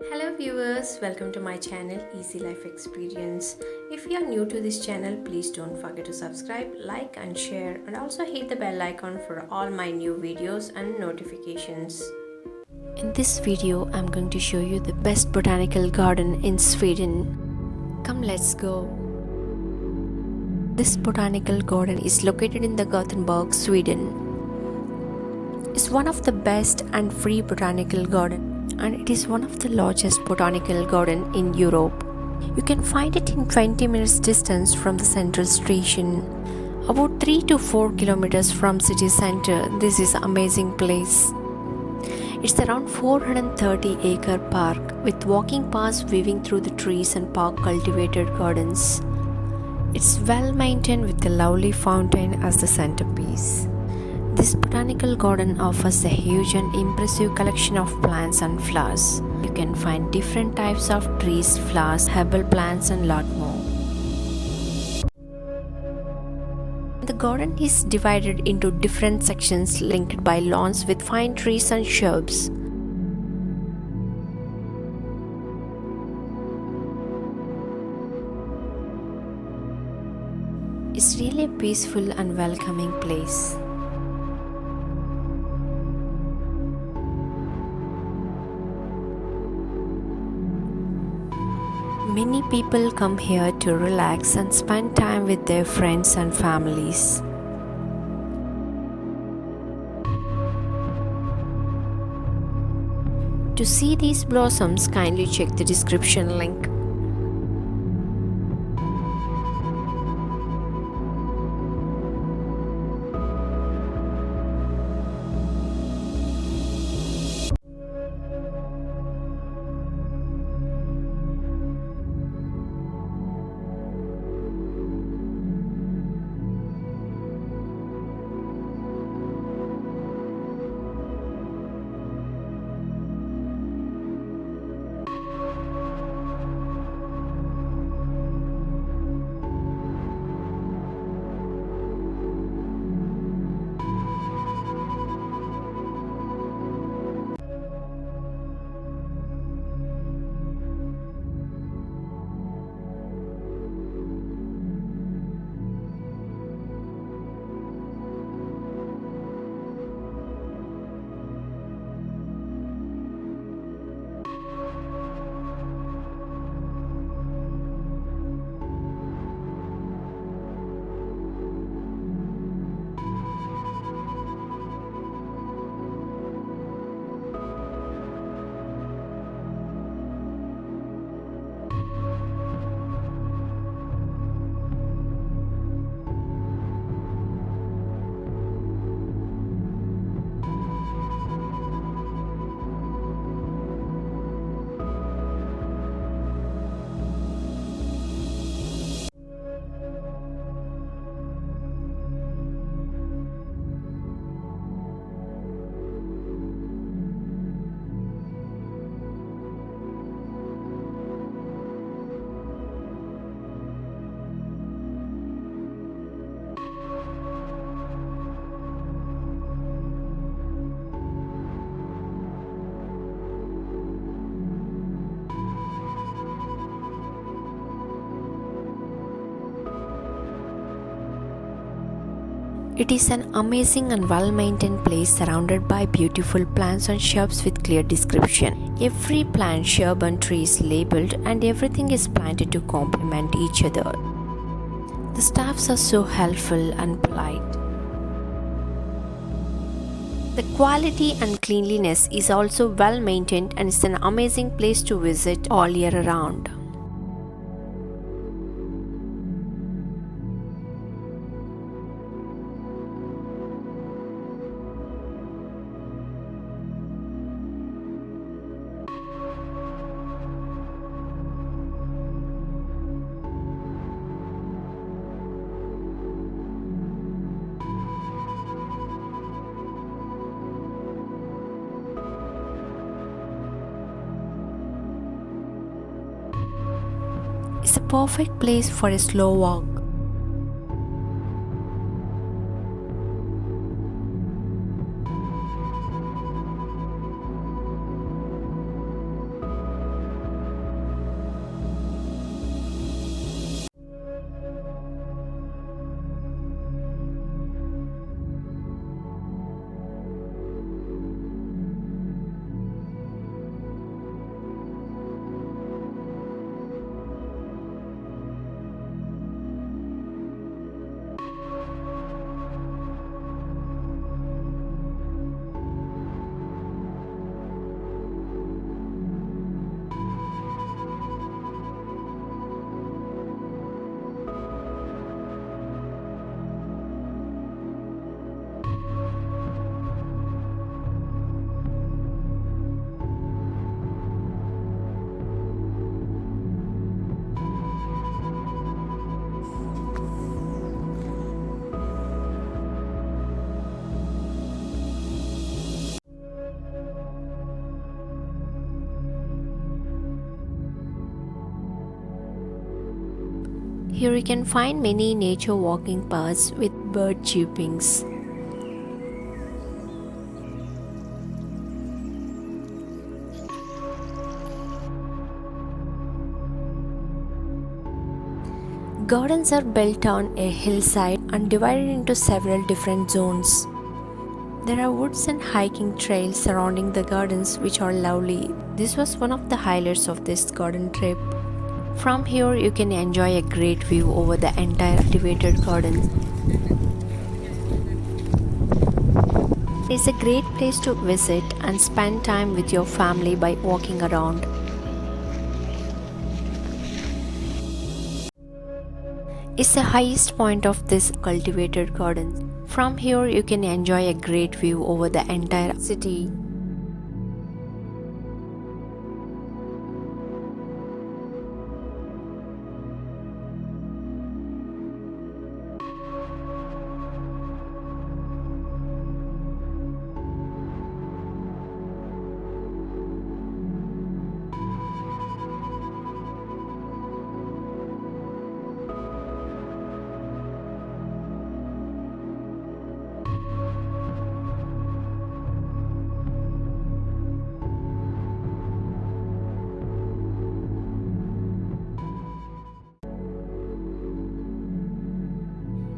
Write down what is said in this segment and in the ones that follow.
Hello viewers, welcome to my channel Easy Life Experience. If you are new to this channel, please don't forget to subscribe, like and share, and also hit the bell icon for all my new videos and notifications. In this video, I'm going to show you the best botanical garden in Sweden. Come, let's go. This botanical garden is located in the Gothenburg, Sweden. It's one of the best and free botanical garden, and it is one of the largest botanical garden in Europe. You can find it in 20 minutes distance from the central station. About 3 to 4 kilometers from city center, this is an amazing place. It's around 430-acre park with walking paths weaving through the trees and park cultivated gardens. It's well maintained with a lovely fountain as the centerpiece. This botanical garden offers a huge and impressive collection of plants and flowers. You can find different types of trees, flowers, herbal plants and lot more. The garden is divided into different sections linked by lawns with fine trees and shrubs. It's really a peaceful and welcoming place. Many people come here to relax and spend time with their friends and families. To see these blossoms, kindly check the description link. It is an amazing and well-maintained place surrounded by beautiful plants and shrubs with clear description. Every plant, shrub and tree is labeled and everything is planted to complement each other. The staffs are so helpful and polite. The quality and cleanliness is also well maintained and it's an amazing place to visit all year round. It's a perfect place for a slow walk. Here you can find many nature walking paths with bird chirpings. Gardens are built on a hillside and divided into several different zones. There are woods and hiking trails surrounding the gardens which are lovely. This was one of the highlights of this garden trip. From here you can enjoy a great view over the entire cultivated garden. It's a great place to visit and spend time with your family by walking around. It's the highest point of this cultivated garden. From here you can enjoy a great view over the entire city.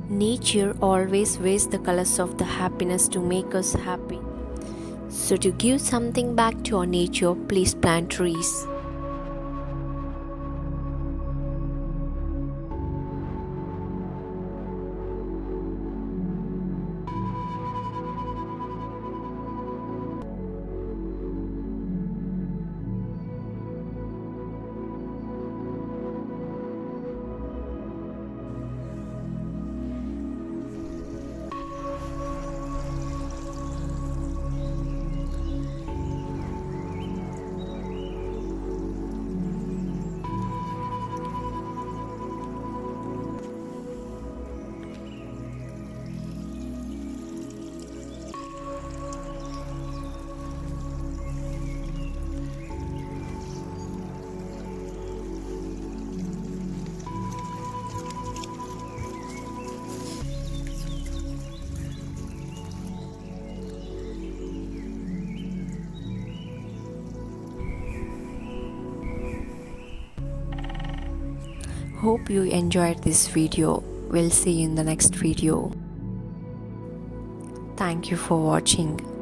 Nature always wears the colors of the happiness to make us happy. So to give something back to our nature, please plant trees. Hope you enjoyed this video. We'll see you in the next video. Thank you for watching.